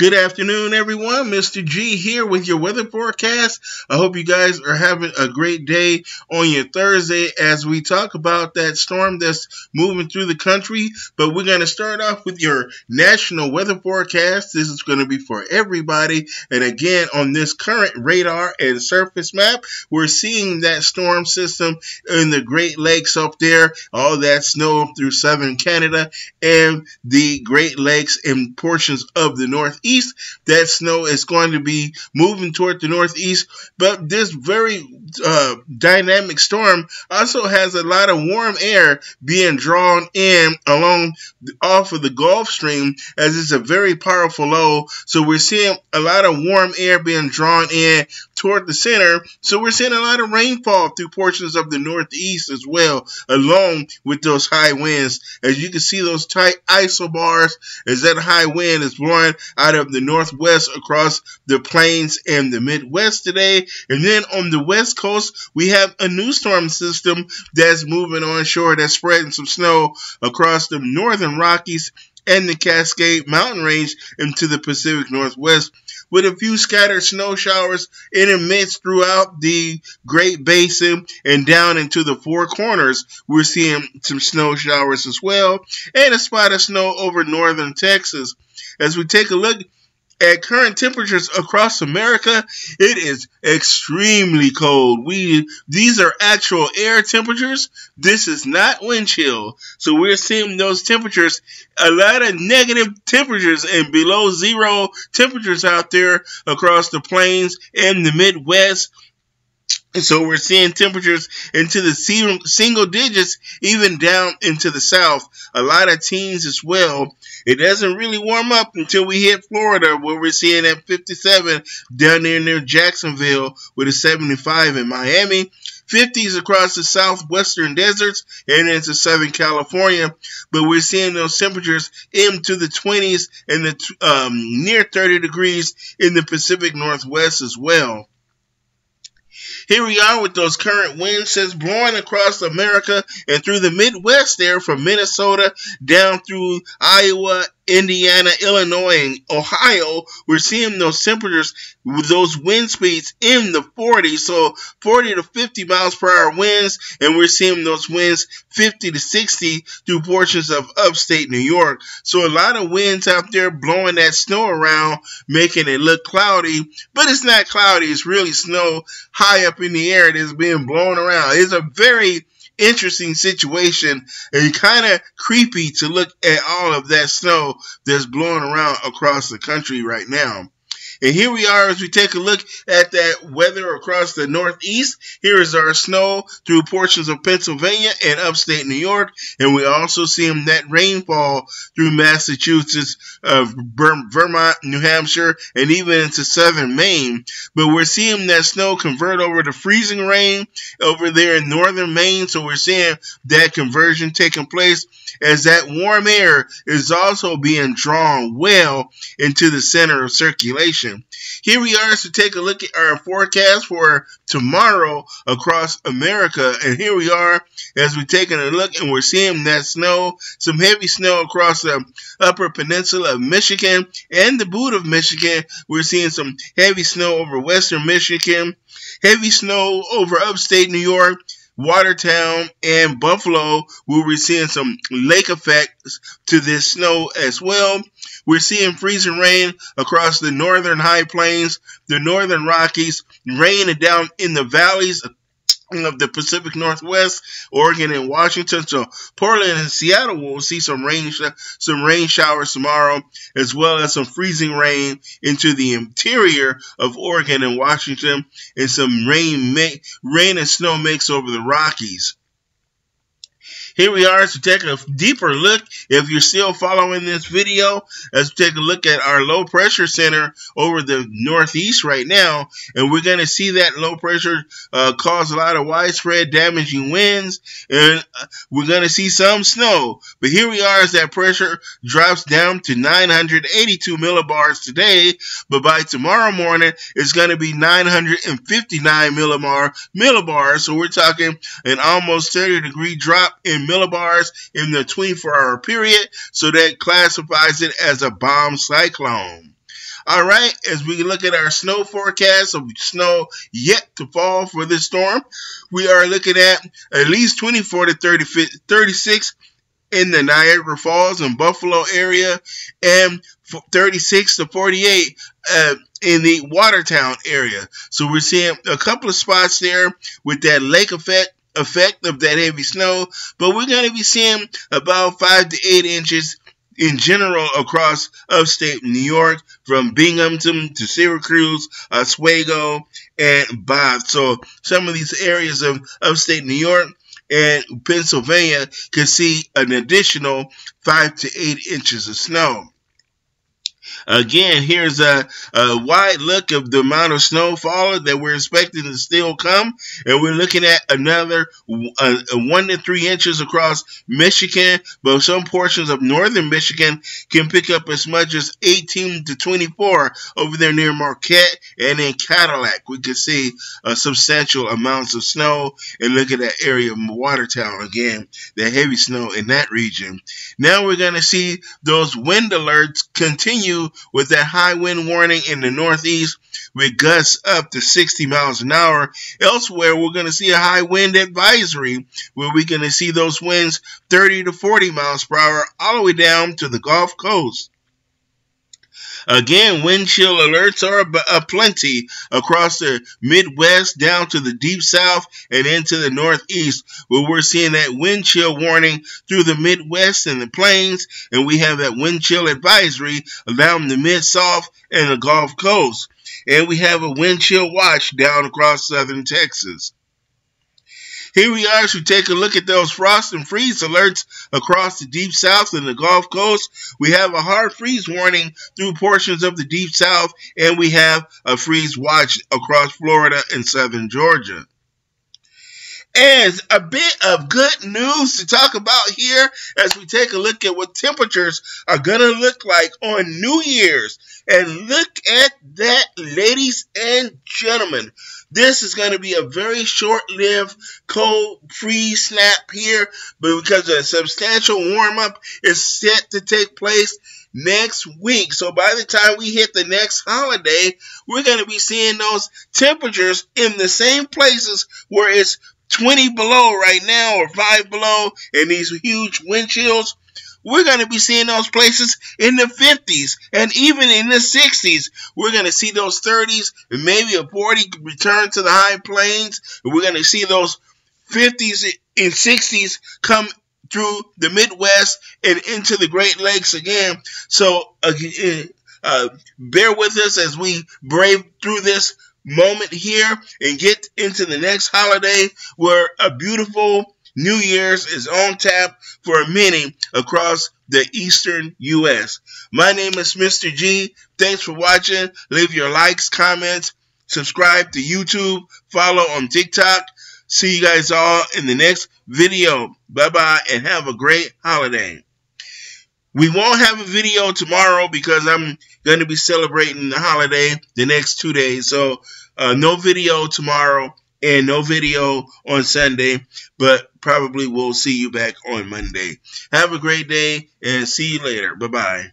Good afternoon, everyone. Mr. G here with your weather forecast. I hope you guys are having a great day on your Thursday as we talk about that storm that's moving through the country. But we're going to start off with your national weather forecast. This is going to be for everybody. And again, on this current radar and surface map, we're seeing that storm system in the Great Lakes up there, all that snow through southern Canada and the Great Lakes and portions of the Northeast. That snow is going to be moving toward the northeast, but this very dynamic storm also has a lot of warm air being drawn in off of the Gulf Stream, as it's a very powerful low. So we're seeing a lot of warm air being drawn in toward the center. So we're seeing a lot of rainfall through portions of the northeast as well, along with those high winds. As you can see, those tight isobars as that high wind is blowing out of the northwest across the plains and the Midwest today. And then on the west coast, we have a new storm system that's moving onshore, that's spreading some snow across the northern Rockies and the Cascade Mountain Range into the Pacific Northwest, with a few scattered snow showers intermixed throughout the Great Basin and down into the Four Corners. We're seeing some snow showers as well, and a spot of snow over northern Texas. As we take a look at current temperatures across America, it is extremely cold. These are actual air temperatures. This is not wind chill. So we're seeing those temperatures, a lot of negative temperatures and below zero temperatures out there across the plains and the Midwest. And so we're seeing temperatures into the single digits, even down into the south. A lot of teens as well. It doesn't really warm up until we hit Florida, where we're seeing at 57 down there near Jacksonville, with a 75 in Miami. 50s across the southwestern deserts and into Southern California. But we're seeing those temperatures into the 20s and the near 30 degrees in the Pacific Northwest as well. Here we are with those current winds that's blowing across America and through the Midwest there, from Minnesota down through Iowa, Indiana, Illinois, and Ohio. We're seeing those temperatures with those wind speeds in the 40s, so 40 to 50 miles per hour winds, and we're seeing those winds 50 to 60 through portions of upstate New York. So a lot of winds out there blowing that snow around, making it look cloudy, but it's not cloudy. It's really snow high up in the air. It is being blown around. It's a very interesting situation, and kind of creepy to look at all of that snow that's blowing around across the country right now. And here we are as we take a look at that weather across the Northeast. Here is our snow through portions of Pennsylvania and upstate New York. And we also see that rainfall through Massachusetts, Vermont, New Hampshire, and even into southern Maine. But we're seeing that snow convert over to freezing rain over there in northern Maine. So we're seeing that conversion taking place, as that warm air is also being drawn well into the center of circulation. Here we are to take a look at our forecast for tomorrow across America. And here we are as we're taking a look, and we're seeing that snow, some heavy snow across the upper peninsula of Michigan and the boot of Michigan. We're seeing some heavy snow over western Michigan, heavy snow over upstate New York, Watertown, and Buffalo, where we're seeing some lake effects to this snow as well. We're seeing freezing rain across the northern high plains, the northern Rockies, rain down in the valleys of the Pacific Northwest, Oregon and Washington. So Portland and Seattle will see some rain showers tomorrow, as well as some freezing rain into the interior of Oregon and Washington, and some rain and snow mix over the Rockies. Here we are to take a deeper look, if you're still following this video, as we take a look at our low pressure center over the northeast right now. And we're going to see that low pressure cause a lot of widespread damaging winds, and we're going to see some snow. But here we are as that pressure drops down to 982 millibars today, but by tomorrow morning it's going to be 959 millibars. So we're talking an almost 30-degree drop in millibars in the 24-hour period, so that classifies it as a bomb cyclone. All right, as we look at our snow forecast of snow yet to fall for this storm, we are looking at least 24 to 36 in the Niagara Falls and Buffalo area, and 36 to 48 in the Watertown area. So we're seeing a couple of spots there with that lake effect of that heavy snow, but we're going to be seeing about 5 to 8 inches in general across upstate New York, from Binghamton to Syracuse, Oswego, and Bath. So some of these areas of upstate New York and Pennsylvania can see an additional 5 to 8 inches of snow. Again, here's a wide look of the amount of snowfall that we're expecting to still come, and we're looking at another 1 to 3 inches across Michigan, but some portions of northern Michigan can pick up as much as 18 to 24 over there near Marquette and in Cadillac. We can see substantial amounts of snow, and look at that area of Watertown again, the heavy snow in that region. Now we're going to see those wind alerts continue with that high wind warning in the northeast with gusts up to 60 miles an hour. Elsewhere, we're going to see a high wind advisory where we're going to see those winds 30 to 40 miles per hour all the way down to the Gulf Coast. Again, wind chill alerts are aplenty across the Midwest down to the Deep South and into the Northeast, where we're seeing that wind chill warning through the Midwest and the Plains, and we have that wind chill advisory down the Mid-South and the Gulf Coast. And we have a wind chill watch down across southern Texas. Here we are as we take a look at those frost and freeze alerts across the Deep South and the Gulf Coast. We have a hard freeze warning through portions of the Deep South, and we have a freeze watch across Florida and southern Georgia. And a bit of good news to talk about here as we take a look at what temperatures are going to look like on New Year's. And look at that, ladies and gentlemen. This is going to be a very short-lived cold freeze snap here, but because a substantial warm-up is set to take place next week. So by the time we hit the next holiday, we're going to be seeing those temperatures in the same places where it's 20 below right now or 5 below and these huge wind chills. We're going to be seeing those places in the 50s and even in the 60s. We're going to see those 30s and maybe a 40 return to the high plains. And we're going to see those 50s and 60s come through the Midwest and into the Great Lakes again. So bear with us as we brave through this moment here and get into the next holiday where a beautiful New Year's is on tap for many across the eastern U.S. My name is Mr. G. Thanks for watching. Leave your likes, comments, subscribe to YouTube, follow on TikTok. See you guys all in the next video. Bye-bye and have a great holiday. We won't have a video tomorrow because I'm going to be celebrating the holiday the next 2 days. So no video tomorrow and no video on Sunday, but probably we'll see you back on Monday. Have a great day and see you later. Bye-bye.